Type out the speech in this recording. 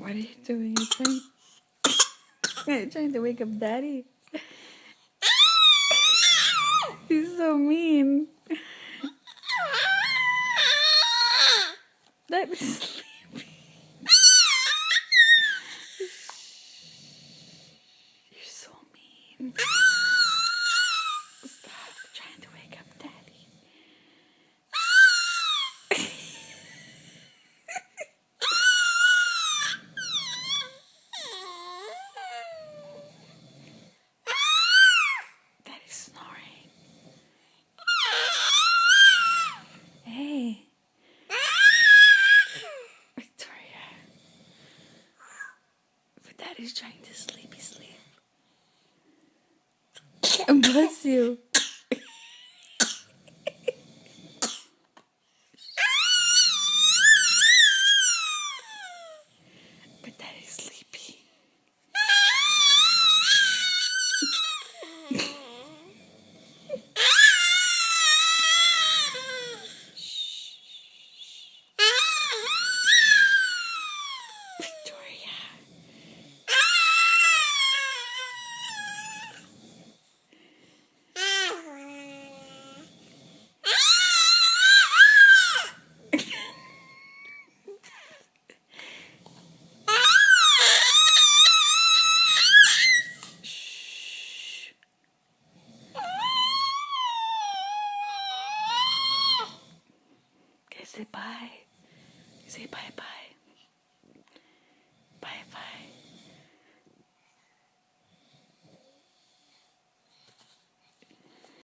What are you doing? You're trying to wake up Daddy. He's so mean. That is sleepy. You're so mean. Stop trying to wake up Daddy. Daddy's snoring. Hey. Victoria. But Daddy's trying to sleepy sleep. Bless you. But Daddy's sleepy. Victoria. Okay, say bye. Say bye-bye.